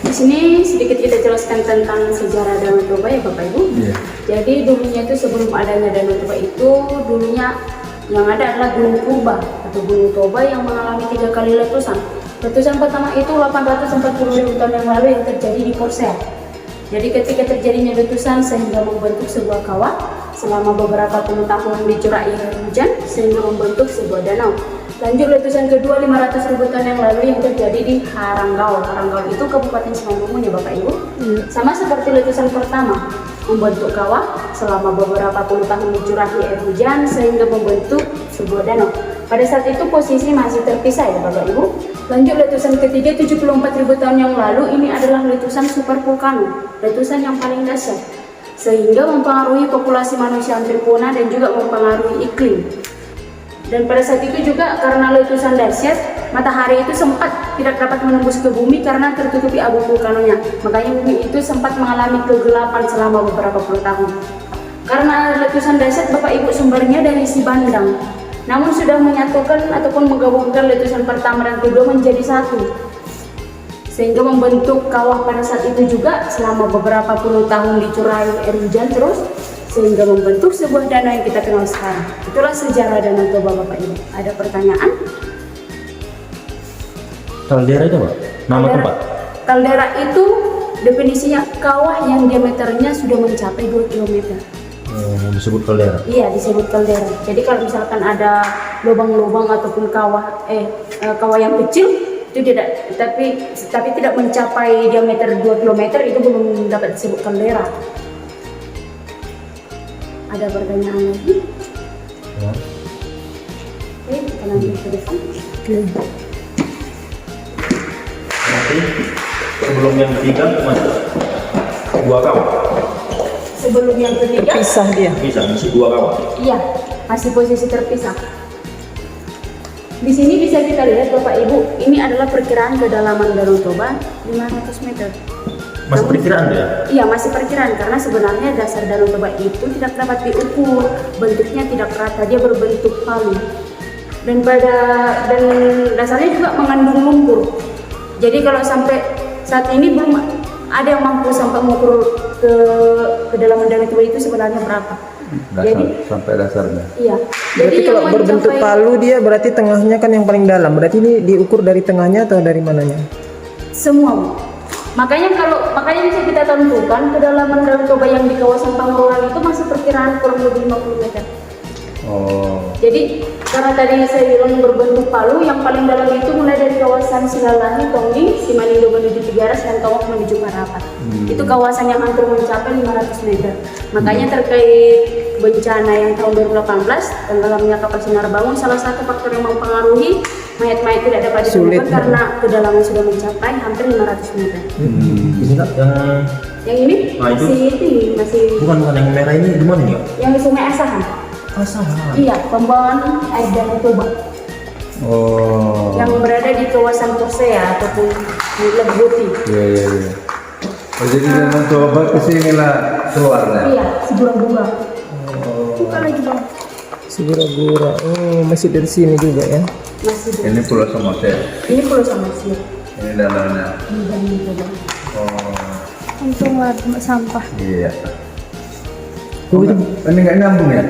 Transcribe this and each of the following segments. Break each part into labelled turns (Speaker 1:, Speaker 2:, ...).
Speaker 1: Di sini sedikit kita jelaskan tentang sejarah Danau Toba ya Bapak Ibu.
Speaker 2: Yeah.
Speaker 1: Jadi dulunya itu sebelum adanya Danau Toba itu dulunya yang ada adalah Gunung Purba atau Gunung Toba yang mengalami 3 kali letusan. Letusan pertama itu 840.000 tahun yang lalu yang terjadi di Porsea. Jadi ketika terjadinya letusan sehingga membentuk sebuah kawah selama beberapa puluh tahun dicurai air hujan sehingga membentuk sebuah danau. Lanjut letusan kedua 500.000 tahun yang lalu yang terjadi di Haranggau. Haranggau itu Kabupaten Semarang ya Bapak Ibu. Sama seperti letusan pertama, membentuk kawah selama beberapa puluh tahun dicurahi air hujan sehingga membentuk sebuah danau. Pada saat itu posisi masih terpisah ya Bapak Ibu. Lanjut letusan ketiga 74.000 tahun yang lalu, ini adalah letusan super vulkano, letusan yang paling dahsyat sehingga mempengaruhi populasi manusia hampir punah dan juga mempengaruhi iklim. Dan pada saat itu juga karena letusan dahsyat, matahari itu sempat tidak dapat menembus ke bumi karena tertutupi abu vulkanonya. Makanya bumi itu sempat mengalami kegelapan selama beberapa puluh tahun. Karena letusan dahsyat Bapak Ibu sumbernya dari si Bandang. Namun sudah menyatukan ataupun menggabungkan letusan pertama dan kedua menjadi satu. Sehingga membentuk kawah pada saat itu juga selama beberapa puluh tahun dicurai air hujan terus. Sehingga membentuk sebuah danau yang kita kenal sekarang. Itulah sejarah Danau Toba Bapak Ibu. Ada pertanyaan?
Speaker 2: Kaldera itu Pak? Nama tempat?
Speaker 1: Kaldera itu definisinya kawah yang diameternya sudah mencapai 2 km.
Speaker 2: Disebut kaldera?
Speaker 1: Iya, disebut kaldera. Jadi kalau misalkan ada lubang-lubang ataupun kawah yang kecil itu tidak, tapi tidak mencapai diameter 2 km itu belum dapat disebut kaldera. Ada pertanyaan lagi?
Speaker 2: Ya.
Speaker 1: Oke, kita lanjut ke depan.
Speaker 2: Nanti sebelum yang ketiga masih 2 kawah?
Speaker 1: Sebelum yang ketiga
Speaker 3: Pisah dia.
Speaker 2: Bisa, masih 2 kawah?
Speaker 1: iya, masih posisi terpisah. Di sini bisa kita lihat Bapak Ibu, ini adalah perkiraan kedalaman Danau Toba 500 meter.
Speaker 2: Masih perkiraan ya?
Speaker 1: Iya, masih perkiraan karena sebenarnya dasar Danau Toba itu tidak dapat diukur, bentuknya tidak rata, dia berbentuk palu. Dan dasarnya juga mengandung lumpur. Jadi kalau sampai saat ini belum ada yang mampu sampai mengukur ke kedalaman Danau Toba itu sebenarnya berapa. Jadi
Speaker 4: sampai dasarnya.
Speaker 1: iya.
Speaker 3: Berarti
Speaker 1: Jadi
Speaker 3: kalau
Speaker 1: yang
Speaker 3: berbentuk
Speaker 1: mencapai-
Speaker 3: palu dia berarti tengahnya kan yang paling dalam. Berarti ini diukur dari tengahnya atau dari mananya?
Speaker 1: semua Bu. Makanya bisa kita tentukan kedalaman Danau Toba yang di kawasan Pangururan itu masih perkiraan kurang lebih 50 meter.
Speaker 4: Oh.
Speaker 1: Jadi karena tadi saya bilang berbentuk palu, yang paling dalam itu mulai dari kawasan Silalahi, Tongning, Simanindo menuju Tigaras dan Tawak menuju Parapat. Itu kawasan yang hampir mencapai 500 meter. Makanya terkait bencana yang tahun 2018 tenggelamnya kapal Sinar Bangun, salah satu faktor yang mempengaruhi mayat-mayat tidak dapat
Speaker 3: Sulit.
Speaker 1: ditemukan karena kedalaman sudah mencapai hampir 500 meter.
Speaker 2: Ini Kak,
Speaker 1: Yang ini
Speaker 2: Nah, itu?
Speaker 1: masih
Speaker 2: bukan yang merah ini di mana nih Kak?
Speaker 1: yang di Sungai Asahan.
Speaker 2: Asahan.
Speaker 1: Iya, pembawaan air Danau Toba
Speaker 4: Oh.
Speaker 1: yang berada di kawasan Porsea ataupun di Lebuti.
Speaker 4: Iya, iya, iya. Oh, jadi Danau Toba kesinilah keluarnya.
Speaker 1: Iya, Sigura-gura. Buka lagi Bang.
Speaker 3: Sigura-gura. Oh, masih dari sini juga ya.
Speaker 1: Masih di
Speaker 4: Ini Pulau Samosir.
Speaker 1: ini Pulau Samosir
Speaker 4: Ini danaunya.
Speaker 1: di Danau Toba.
Speaker 4: Oh.
Speaker 1: Untung lah cuma sampah.
Speaker 4: Iya. Oh, ini nggak nyambung ya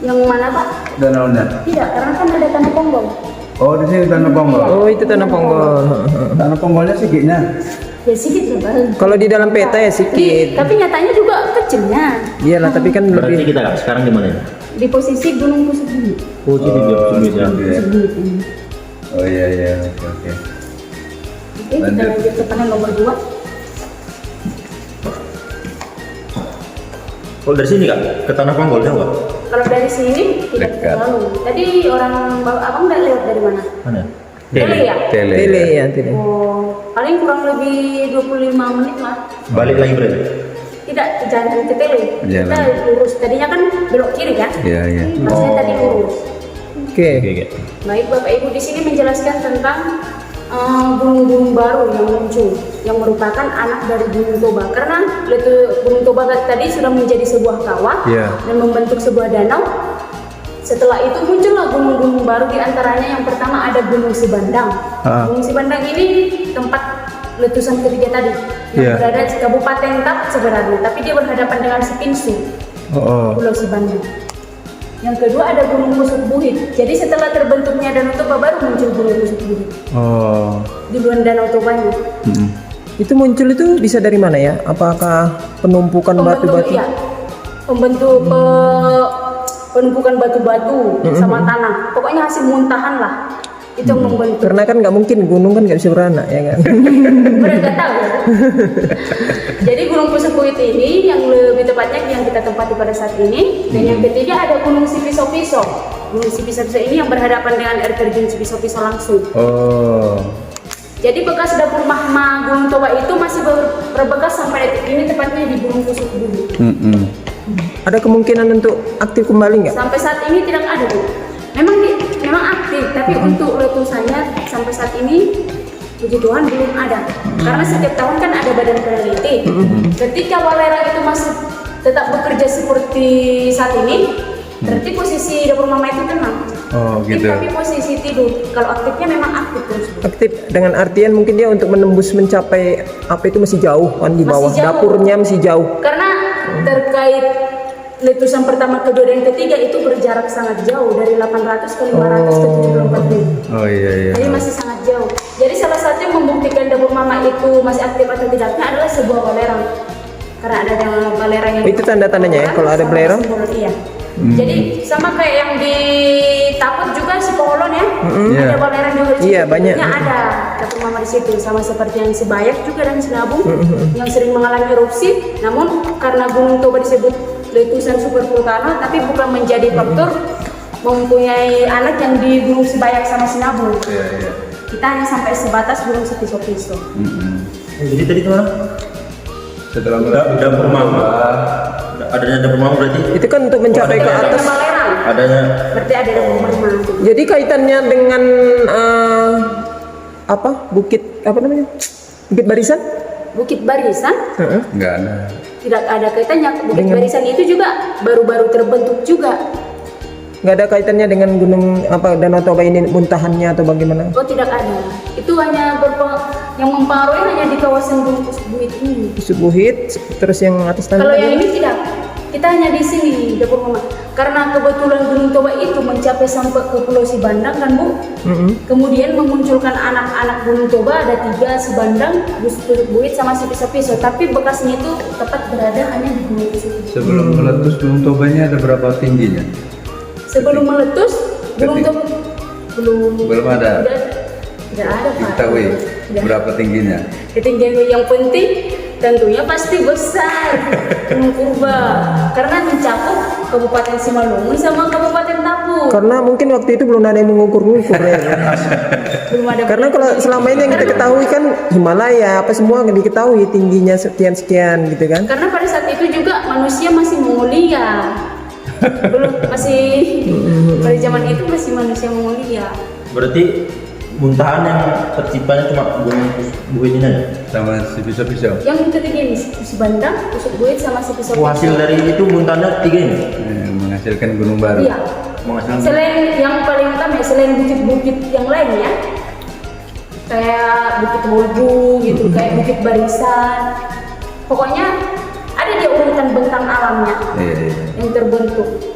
Speaker 1: Yang mana Pak?
Speaker 4: danaunya?
Speaker 1: Tidak, karena kan ada tanah ponggol.
Speaker 4: Oh, di sini Tanah Ponggol.
Speaker 3: Oh, itu tanah ponggol.
Speaker 4: Tanah Ponggolnya sikitnya.
Speaker 1: Ya sedikit ya Bang.
Speaker 3: Kalau di dalam peta ya sedikit.
Speaker 1: Tapi nyatanya juga kecilnya.
Speaker 3: Iyalah, tapi kan
Speaker 2: Berarti
Speaker 3: lebih.
Speaker 2: kita Kak, sekarang di mana ini?
Speaker 1: Di posisi Gunung Pusuk Bumi.
Speaker 2: Oh, jadi dia sumit ya.
Speaker 4: iya.
Speaker 1: Sebut ini.
Speaker 4: Oh iya, iya, oke, oke.
Speaker 1: Oke, kita
Speaker 4: Lanjut.
Speaker 1: lanjut ke panel nomor 2.
Speaker 2: Oh, dari sini Kak, ke Tanah Ponggol jauh Kak?
Speaker 1: Kalau dari sini tidak
Speaker 4: Dekat.
Speaker 1: terlalu. Tadi orang abang nggak lewat dari mana?
Speaker 2: Mana?
Speaker 1: Tele ya?
Speaker 4: Tele.
Speaker 3: Tele ya, tele.
Speaker 1: Oh, paling kurang lebih 25 menit lah.
Speaker 2: Balik lagi berarti?
Speaker 1: Tidak, jalan ke Tele.
Speaker 4: Jalan.
Speaker 1: Kita lurus. Tadinya kan belok kiri kan?
Speaker 4: Iya, iya.
Speaker 1: Maksudnya tadi lurus.
Speaker 3: Oke.
Speaker 2: Oke.
Speaker 1: Baik Bapak Ibu, di sini menjelaskan tentang gunung-gunung baru yang muncul, yang merupakan anak dari Gunung Toba. Karena Gunung Toba tadi sudah menjadi sebuah kawah
Speaker 4: Iya.
Speaker 1: dan membentuk sebuah danau. Setelah itu muncullah gunung-gunung baru, di antaranya yang pertama ada Gunung Sibandang. Gunung Sibandang ini tempat letusan ketiga tadi yang berada di Kabupaten Tap sebenarnya, tapi dia berhadapan dengan Sipinsu, Pulau Sibandang. Yang kedua ada Gunung Pusuk Buhit. Jadi setelah terbentuknya Danau Toba baru muncul Gunung Pusuk Buhit. Di luar Danau Tobanya.
Speaker 3: Itu muncul itu bisa dari mana ya? Apakah penumpukan batu-batu?
Speaker 1: Iya. Penumpukan batu-batu sama tanah. Pokoknya hasil muntahan lah. Itu yang membentuk.
Speaker 3: Karena kan nggak mungkin gunung kan nggak bisa beranak ya kan?
Speaker 1: Udah nggak tahu. Jadi Gunung Pusuk Buhit ini yang lebih tepatnya yang kita tempati pada saat ini. Dan yang ketiga ada Gunung Sipiso-Piso. Gunung Sipiso-Piso ini yang berhadapan dengan air terjun Sipiso-Piso langsung. Jadi bekas dapur magma Gunung Toba itu masih berbekas sampai detik ini, tepatnya di Gunung Pusuk Buhit.
Speaker 3: Ada kemungkinan untuk aktif kembali nggak?
Speaker 1: Sampai saat ini tidak ada, Bu. Memang aktif, tapi untuk letusannya sampai saat ini puji Tuhan belum ada. Karena setiap tahun kan ada badan peneliti. Ketika Walera itu masih tetap bekerja seperti saat ini, berarti posisi dapur mama itu tenang.
Speaker 3: Gitu.
Speaker 1: Tapi posisi tidur. Kalau aktifnya memang aktif terus.
Speaker 3: Aktif dengan artian mungkin dia untuk menembus mencapai apa itu masih jauh kan di bawah.
Speaker 1: Masih jauh.
Speaker 3: Dapurnya masih jauh.
Speaker 1: Karena terkait letusan pertama, kedua, dan ketiga itu berjarak sangat jauh dari 800 ke 500 ke 74 ribu. Jadi masih sangat jauh. Jadi salah satu yang membuktikan dapur mama itu masih aktif atau tidaknya adalah sebuah belerang. Karena ada yang belerang yang
Speaker 3: itu tanda-tandanya ya kalau ada belerang.
Speaker 1: Iya. Jadi sama kayak yang di Taput juga si Poholon ya, ada belerang juga di situ.
Speaker 3: Iya, banyak.
Speaker 1: Ada dapur mama di situ, sama seperti yang Sibayak juga dan Sinabung yang sering mengalami erupsi. Namun karena Gunung Toba disebut letusan super vulkano, tapi bukan menjadi faktor mempunyai anak yang di Gunung Sibayak sama Sinabung. Kita hanya sampai sebatas Gunung Sipiso-Piso.
Speaker 2: Jadi tadi mana?
Speaker 4: Setelah
Speaker 2: dapur mama. Adanya dapur mama berarti?
Speaker 3: Itu kan untuk mencapai ke atas.
Speaker 2: Adanya.
Speaker 1: Berarti ada dapur mama.
Speaker 3: Jadi kaitannya dengan apa? Bukit apa namanya? Bukit Barisan?
Speaker 1: Bukit Barisan
Speaker 4: Enggak ada.
Speaker 1: tidak ada kaitannya. Bukit Barisan itu juga baru-baru terbentuk juga.
Speaker 3: Nggak ada kaitannya dengan gunung apa Danau Toba ini muntahannya atau bagaimana?
Speaker 1: Oh, tidak ada. Itu hanya yang mempengaruhi hanya di kawasan Gunung Pusuk Buhit ini.
Speaker 3: Pusuk Buhit, terus yang atas tanah.
Speaker 1: Kalau yang ini tidak. Kita hanya di sini dapur mama. Karena kebetulan Gunung Toba itu mencapai sampai ke Pulau Sibandang kan, Bu. Kemudian memunculkan anak-anak Gunung Toba, ada 3, Sibandang, Pusuk Buhit sama Sipiso-Piso. Tapi bekasnya itu tepat berada hanya di Gunung Pusuk Buhit.
Speaker 4: Sebelum meletus Gunung Tobanya ada berapa tingginya?
Speaker 1: Sebelum meletus, Gunung Toba belum
Speaker 4: ada.
Speaker 1: Tidak ada, Pak.
Speaker 4: Diketahui berapa tingginya?
Speaker 1: Ketinggian yang penting tentunya pasti besar Gunung Purba karena mencakup Kabupaten Simalungun sama Kabupaten Taput.
Speaker 3: Karena mungkin waktu itu belum ada yang mengukur-ukur ya.
Speaker 1: Belum ada.
Speaker 3: Karena kalau selama ini yang kita ketahui kan Himalaya apa semua diketahui tingginya sekian-sekian gitu kan.
Speaker 1: Karena pada saat itu juga manusia masih Mongolia. Belum masih pada zaman itu masih manusia Mongolia.
Speaker 2: Berarti muntahan yang terciptanya cuma Gunung Buhit ini aja?
Speaker 4: Sama Sipiso-Piso.
Speaker 1: Yang ketiga ini Sibandang, Pusuk Buhit sama Sipiso-Piso.
Speaker 2: Hasil dari itu muntahannya 3 ini?
Speaker 4: Menghasilkan gunung baru.
Speaker 1: Iya.
Speaker 2: Menghasilkan.
Speaker 1: Selain yang paling utama, selain bukit-bukit yang lain ya, kayak Bukit Wolbu gitu, kayak Bukit Barisan. Pokoknya ada di urutan bentang alamnya yang terbentuk.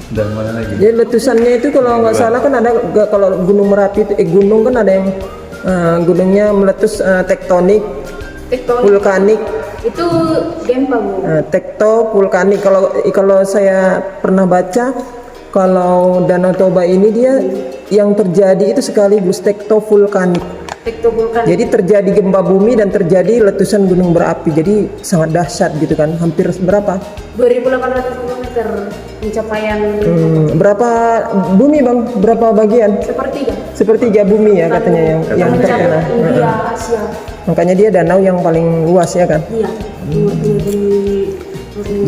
Speaker 4: Dan mana lagi?
Speaker 3: Jadi letusannya itu kalau nggak salah kan ada kalau Gunung Merapi itu gunung kan ada yang gunungnya meletus tektonik, vulkanik.
Speaker 1: Itu gempa, Bu.
Speaker 3: Tekto vulkanik. Kalau saya pernah baca kalau Danau Toba ini dia yang terjadi itu sekaligus tekto vulkanik.
Speaker 1: Tektovulkanik.
Speaker 3: Jadi terjadi gempa bumi dan terjadi letusan gunung berapi. Jadi sangat dahsyat gitu kan. Hampir berapa?
Speaker 1: 2.800 km pencapaian.
Speaker 3: Berapa bumi, Bang? Berapa bagian?
Speaker 1: Sepertiga.
Speaker 3: Sepertiga bumi ya katanya yang
Speaker 1: mencakup
Speaker 3: terkena.
Speaker 1: India, Asia.
Speaker 3: Makanya dia danau yang paling luas ya kan.
Speaker 1: Iya.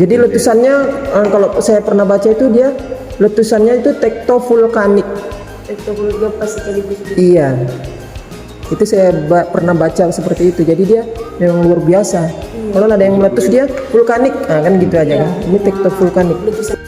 Speaker 3: Jadi letusannya kalau saya pernah baca itu dia letusannya itu tektovulkanik.
Speaker 1: Tektovulkanik pas sekaligus.
Speaker 3: Iya. Itu saya pernah baca seperti itu. Jadi dia memang luar biasa. Kalau ada yang meletus dia vulkanik, kan gitu aja kan. Ini tektovulkanik.
Speaker 1: Letusan